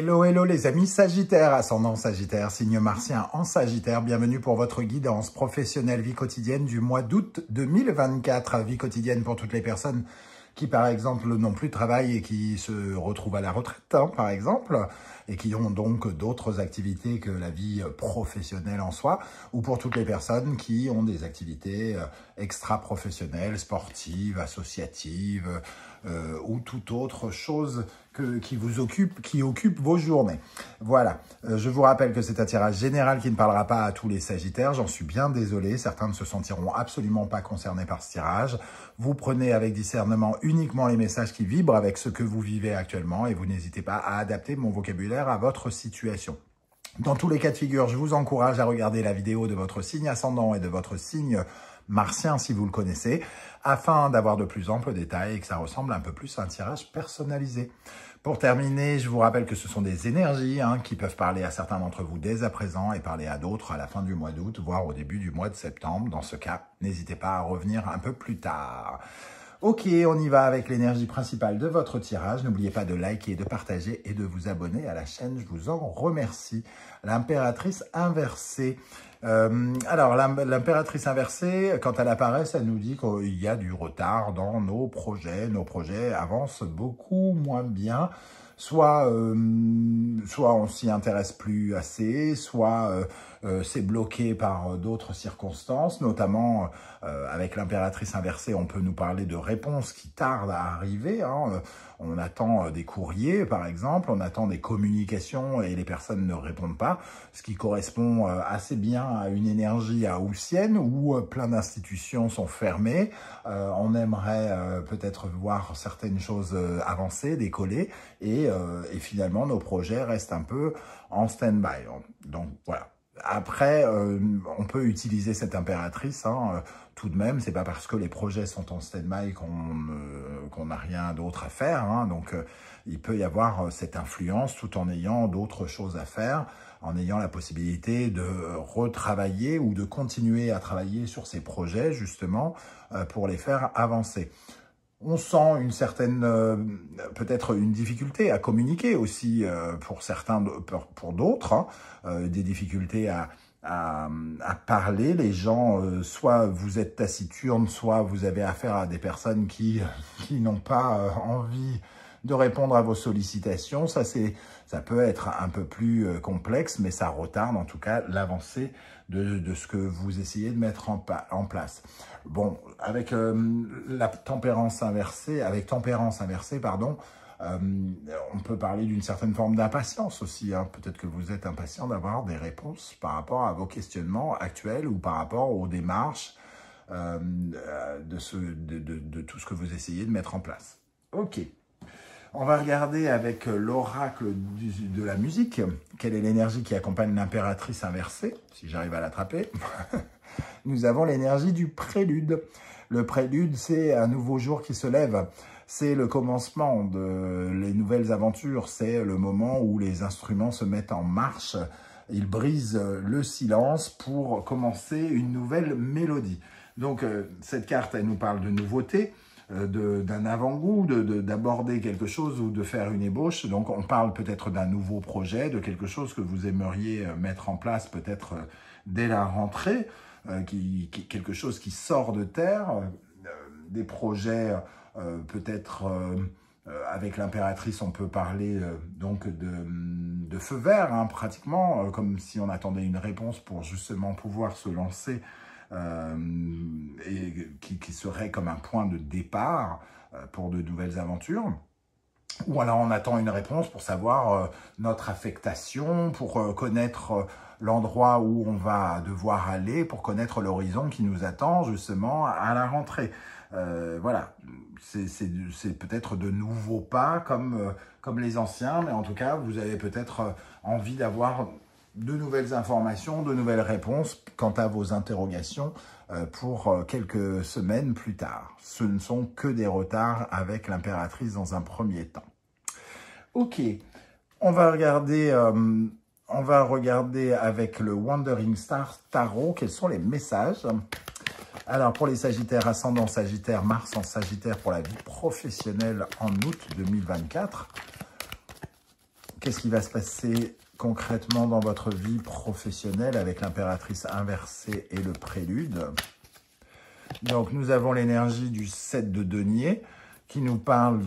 Hello, hello les amis Sagittaires, ascendant Sagittaire, signe martien en Sagittaire. Bienvenue pour votre guidance professionnelle vie quotidienne du mois d'août 2024. Vie quotidienne pour toutes les personnes qui, par exemple, n'ont plus de travail et qui se retrouvent à la retraite, par exemple, et qui ont donc d'autres activités que la vie professionnelle en soi, ou pour toutes les personnes qui ont des activités extra-professionnelles, sportives, associatives, ou toute autre chose qui occupe vos journées. Voilà, je vous rappelle que c'est un tirage général qui ne parlera pas à tous les Sagittaires, j'en suis bien désolé, certains ne se sentiront absolument pas concernés par ce tirage. Vous prenez avec discernement uniquement les messages qui vibrent avec ce que vous vivez actuellement et vous n'hésitez pas à adapter mon vocabulaire à votre situation. Dans tous les cas de figure, je vous encourage à regarder la vidéo de votre signe ascendant et de votre signe martien si vous le connaissez, afin d'avoir de plus amples détails et que ça ressemble un peu plus à un tirage personnalisé. Pour terminer, je vous rappelle que ce sont des énergies qui peuvent parler à certains d'entre vous dès à présent et parler à d'autres à la fin du mois d'août, voire au début du mois de septembre. Dans ce cas, n'hésitez pas à revenir un peu plus tard. Ok, on y va avec l'énergie principale de votre tirage. N'oubliez pas de liker, de partager et de vous abonner à la chaîne. Je vous en remercie. L'impératrice inversée. Alors, l'impératrice inversée, quand elle apparaît, ça nous dit qu'il y a du retard dans nos projets. Nos projets avancent beaucoup moins bien. Soit on s'y intéresse plus assez, soit c'est bloqué par d'autres circonstances, notamment avec l'impératrice inversée, on peut nous parler de réponses qui tardent à arriver. On attend des courriers, par exemple, on attend des communications et les personnes ne répondent pas, ce qui correspond assez bien à une énergie haussienne où plein d'institutions sont fermées. On aimerait peut-être voir certaines choses avancer, décoller, et finalement nos projets restent un peu en stand-by. Donc voilà. Après, on peut utiliser cette impératrice tout de même. C'est pas parce que les projets sont en stand-by qu'on n'a rien d'autre à faire. Donc, il peut y avoir cette influence tout en ayant d'autres choses à faire, en ayant la possibilité de retravailler ou de continuer à travailler sur ces projets, justement, pour les faire avancer. On sent une certaine, peut-être une difficulté à communiquer aussi pour certains, pour d'autres, des difficultés à parler. Les gens, soit vous êtes taciturne, soit vous avez affaire à des personnes qui n'ont pas envie de répondre à vos sollicitations. Ça peut être un peu plus complexe, mais ça retarde en tout cas l'avancée de ce que vous essayez de mettre en place. Bon, avec la tempérance inversée, on peut parler d'une certaine forme d'impatience aussi. Peut-être que vous êtes impatient d'avoir des réponses par rapport à vos questionnements actuels ou par rapport aux démarches de tout ce que vous essayez de mettre en place. Ok. On va regarder avec l'oracle de la musique, quelle est l'énergie qui accompagne l'impératrice inversée, si j'arrive à l'attraper. Nous avons l'énergie du prélude. Le prélude, c'est un nouveau jour qui se lève. C'est le commencement de les nouvelles aventures. C'est le moment où les instruments se mettent en marche. Ils brisent le silence pour commencer une nouvelle mélodie. Donc, cette carte, elle nous parle de nouveauté, d'un avant-goût, d'aborder quelque chose ou de faire une ébauche. Donc, on parle peut-être d'un nouveau projet, de quelque chose que vous aimeriez mettre en place peut-être dès la rentrée, quelque chose qui sort de terre, des projets peut-être avec l'impératrice, on peut parler donc de feu vert, pratiquement, comme si on attendait une réponse pour justement pouvoir se lancer et qui serait comme un point de départ pour de nouvelles aventures. Ou alors on attend une réponse pour savoir notre affectation, pour connaître l'endroit où on va devoir aller, pour connaître l'horizon qui nous attend justement à la rentrée. Voilà, c'est peut-être de nouveaux pas comme les anciens, mais en tout cas, vous avez peut-être envie d'avoir de nouvelles informations, de nouvelles réponses quant à vos interrogations pour quelques semaines plus tard. Ce ne sont que des retards avec l'impératrice dans un premier temps. Ok, on va regarder avec le Wandering Star Tarot quels sont les messages. Alors, pour les Sagittaires, ascendant Sagittaire, Mars en Sagittaire pour la vie professionnelle en août 2024. qu'est-ce qui va se passer concrètement dans votre vie professionnelle avec l'impératrice inversée et le prélude. Donc, nous avons l'énergie du 7 de denier qui nous parle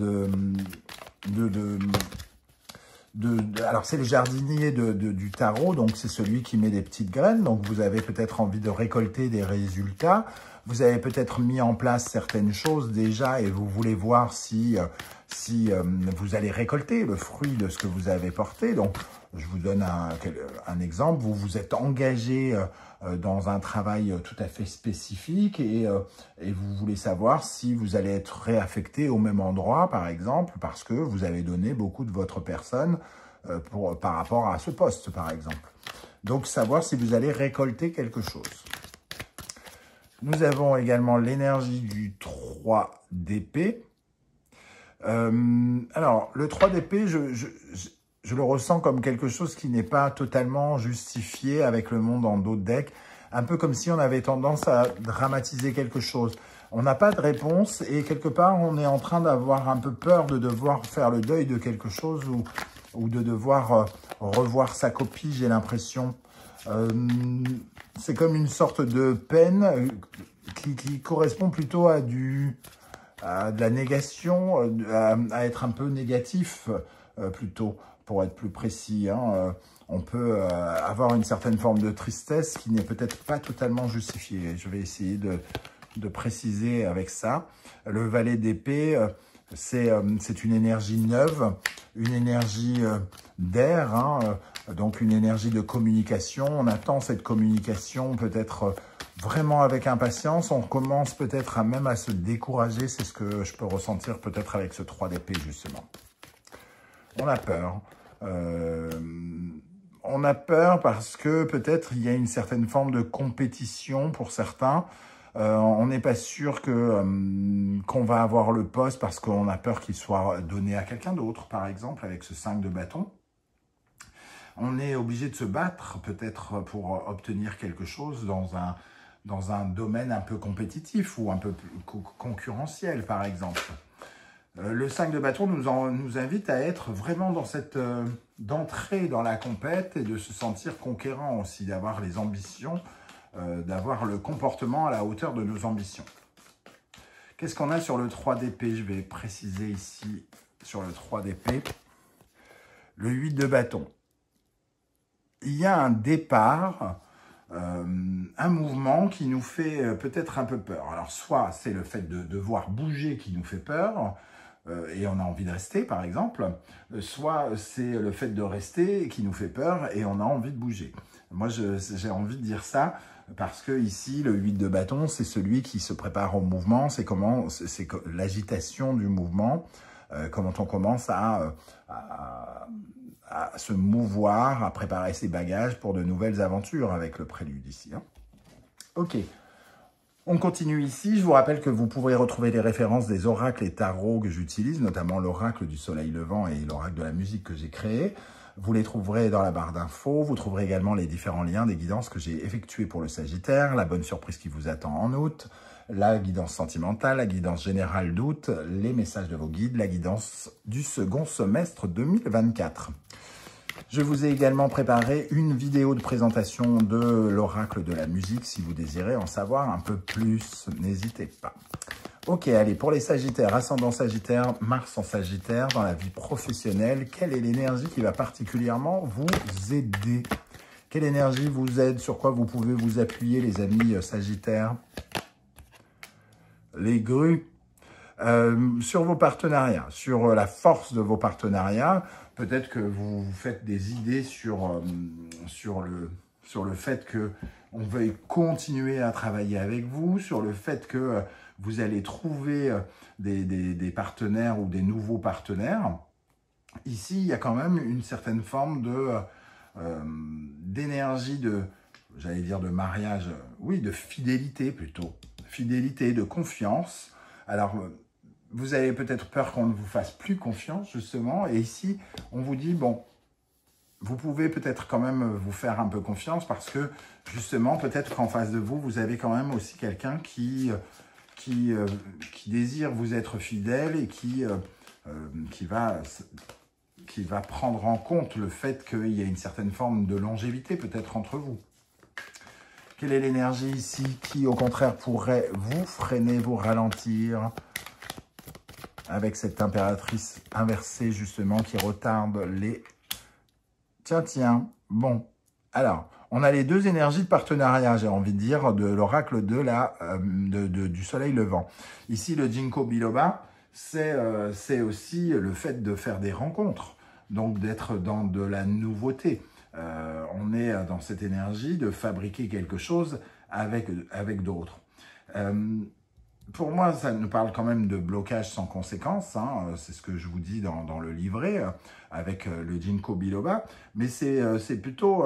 alors, c'est le jardinier du tarot, donc c'est celui qui met des petites graines. Donc, vous avez peut-être envie de récolter des résultats. Vous avez peut-être mis en place certaines choses déjà et vous voulez voir si vous allez récolter le fruit de ce que vous avez porté. Donc, je vous donne un exemple. Vous vous êtes engagé dans un travail tout à fait spécifique et vous voulez savoir si vous allez être réaffecté au même endroit, par exemple, parce que vous avez donné beaucoup de votre personne par rapport à ce poste, par exemple. Donc, savoir si vous allez récolter quelque chose. Nous avons également l'énergie du 3 d'épée. Alors, le 3 d'épée, je le ressens comme quelque chose qui n'est pas totalement justifié avec le monde en d'autres decks. Un peu comme si on avait tendance à dramatiser quelque chose. On n'a pas de réponse et quelque part, on est en train d'avoir un peu peur de devoir faire le deuil de quelque chose ou de devoir revoir sa copie, j'ai l'impression. C'est comme une sorte de peine qui correspond plutôt à de la négation, à être un peu négatif plutôt, pour être plus précis. On peut avoir une certaine forme de tristesse qui n'est peut-être pas totalement justifiée. Je vais essayer de préciser avec ça. Le valet d'épée, c'est une énergie neuve, une énergie d'air, donc une énergie de communication. On attend cette communication peut-être vraiment avec impatience. On commence peut-être même à se décourager. C'est ce que je peux ressentir peut-être avec ce 3 d'épée, justement. On a peur. On a peur parce que peut-être il y a une certaine forme de compétition pour certains. On n'est pas sûr qu'on va avoir le poste parce qu'on a peur qu'il soit donné à quelqu'un d'autre, par exemple, avec ce 5 de bâton. On est obligé de se battre peut-être pour obtenir quelque chose dans un domaine un peu compétitif ou un peu concurrentiel, par exemple. Le 5 de bâton nous invite à être vraiment dans d'entrer dans la compète et de se sentir conquérant aussi, d'avoir les ambitions, d'avoir le comportement à la hauteur de nos ambitions. Qu'est-ce qu'on a sur le 3 d'épée? Je vais préciser ici sur le 3 d'épée. Le 8 de bâton. Il y a un départ, un mouvement qui nous fait peut-être un peu peur. Alors, soit c'est le fait de devoir bouger qui nous fait peur, et on a envie de rester, par exemple, soit c'est le fait de rester qui nous fait peur et on a envie de bouger. Moi, j'ai envie de dire ça parce que ici, le 8 de bâton, c'est celui qui se prépare au mouvement, c'est l'agitation du mouvement, comment on commence à se mouvoir, à préparer ses bagages pour de nouvelles aventures avec le prélude ici. Ok. On continue ici. Je vous rappelle que vous pourrez retrouver les références des oracles et tarots que j'utilise, notamment l'oracle du soleil levant et l'oracle de la musique que j'ai créé. Vous les trouverez dans la barre d'infos. Vous trouverez également les différents liens des guidances que j'ai effectuées pour le Sagittaire, la bonne surprise qui vous attend en août, la guidance sentimentale, la guidance générale d'août, les messages de vos guides, la guidance du second semestre 2024. Je vous ai également préparé une vidéo de présentation de l'oracle de la musique. Si vous désirez en savoir un peu plus, n'hésitez pas. Ok, allez, pour les Sagittaires, ascendant Sagittaire, Mars en Sagittaire, dans la vie professionnelle, quelle est l'énergie qui va particulièrement vous aider? Quelle énergie vous aide? Sur quoi vous pouvez vous appuyer, les amis Sagittaires? Les grues. Sur vos partenariats, sur la force de vos partenariats, peut-être que vous vous faites des idées sur le fait qu'on veuille continuer à travailler avec vous, sur le fait que vous allez trouver des partenaires ou des nouveaux partenaires. Ici, il y a quand même une certaine forme d'énergie, j'allais dire de mariage, oui, de fidélité plutôt, fidélité, de confiance. Alors, vous avez peut-être peur qu'on ne vous fasse plus confiance, justement. Et ici, on vous dit, bon, vous pouvez peut-être quand même vous faire un peu confiance parce que, justement, peut-être qu'en face de vous, vous avez quand même aussi quelqu'un qui désire vous être fidèle et qui qui va prendre en compte le fait qu'il y a une certaine forme de longévité peut-être entre vous. Quelle est l'énergie ici qui, au contraire, pourrait vous freiner, vous ralentir avec cette impératrice inversée, justement, qui retarde les... Tiens, bon. Alors, on a les deux énergies de partenariat, j'ai envie de dire, de l'oracle du soleil levant. Ici, le Ginkgo biloba, c'est aussi le fait de faire des rencontres, donc d'être dans de la nouveauté. On est dans cette énergie de fabriquer quelque chose avec d'autres. Pour moi, ça nous parle quand même de blocage sans conséquence, hein. C'est ce que je vous dis dans le livret avec le Ginkgo biloba, mais c'est plutôt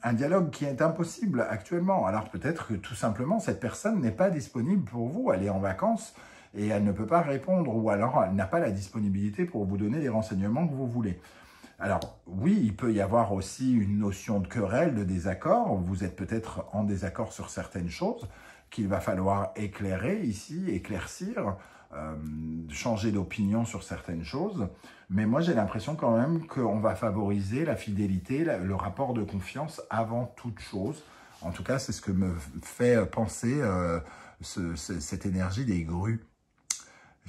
un dialogue qui est impossible actuellement. Alors peut-être que tout simplement, cette personne n'est pas disponible pour vous, elle est en vacances et elle ne peut pas répondre, ou alors elle n'a pas la disponibilité pour vous donner les renseignements que vous voulez. Alors, oui, il peut y avoir aussi une notion de querelle, de désaccord. Vous êtes peut-être en désaccord sur certaines choses qu'il va falloir éclairer ici, éclaircir, changer d'opinion sur certaines choses. Mais moi, j'ai l'impression quand même qu'on va favoriser la fidélité, le rapport de confiance avant toute chose. En tout cas, c'est ce que me fait penser cette énergie des grues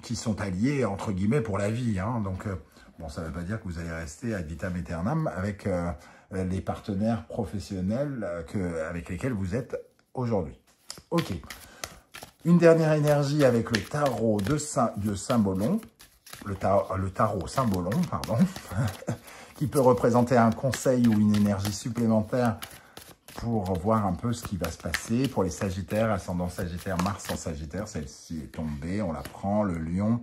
qui sont alliés, entre guillemets, pour la vie, hein. Donc, bon, ça ne veut pas dire que vous allez rester ad vitam aeternam avec les partenaires professionnels avec lesquels vous êtes aujourd'hui. Ok. Une dernière énergie avec le tarot de Saint-Bolon, le tarot Saint-Bolon, pardon, qui peut représenter un conseil ou une énergie supplémentaire pour voir un peu ce qui va se passer pour les Sagittaires, ascendant Sagittaire, Mars en Sagittaire. Celle-ci est tombée, on la prend, le Lion,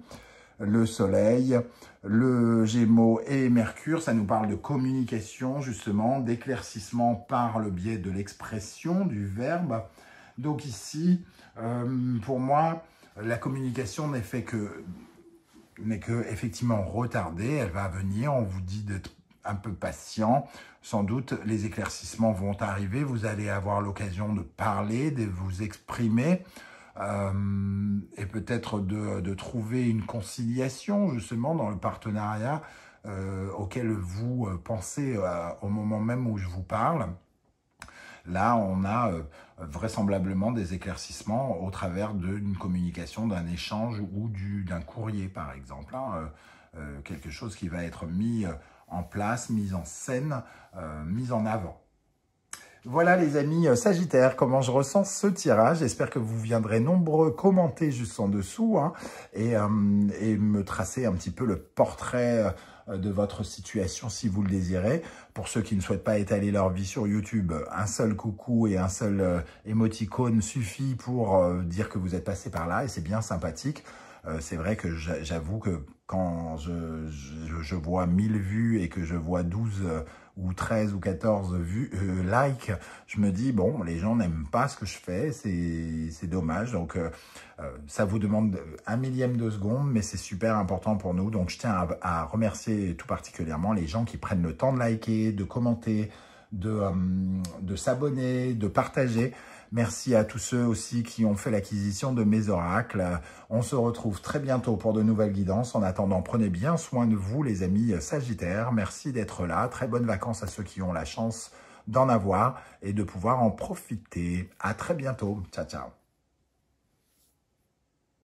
le Soleil, le Gémeaux et Mercure. Ça nous parle de communication, justement, d'éclaircissement par le biais de l'expression, du verbe. Donc ici, pour moi, la communication n'est que effectivement retardée. Elle va venir, on vous dit d'être un peu patient. Sans doute, les éclaircissements vont arriver. Vous allez avoir l'occasion de parler, de vous exprimer et peut-être de trouver une conciliation justement dans le partenariat auquel vous pensez au moment même où je vous parle. Là, on a vraisemblablement des éclaircissements au travers d'une communication, d'un échange ou d'un courrier, par exemple. Hein, quelque chose qui va être mis en place, mis en scène, mis en avant. Voilà les amis Sagittaires, comment je ressens ce tirage. J'espère que vous viendrez nombreux commenter juste en dessous hein, et me tracer un petit peu le portrait de votre situation si vous le désirez. Pour ceux qui ne souhaitent pas étaler leur vie sur YouTube, un seul coucou et un seul émoticône suffit pour dire que vous êtes passé par là et c'est bien sympathique. C'est vrai que j'avoue que quand je vois 1000 vues et que je vois 12 ou 13 ou 14 vues, likes, je me dis, bon, les gens n'aiment pas ce que je fais, c'est dommage. Donc, ça vous demande un millième de seconde, mais c'est super important pour nous. Donc, je tiens à remercier tout particulièrement les gens qui prennent le temps de liker, de commenter, de s'abonner, de partager. Merci à tous ceux aussi qui ont fait l'acquisition de mes oracles. On se retrouve très bientôt pour de nouvelles guidances. En attendant, prenez bien soin de vous les amis Sagittaires. Merci d'être là. Très bonnes vacances à ceux qui ont la chance d'en avoir et de pouvoir en profiter. À très bientôt. Ciao, ciao.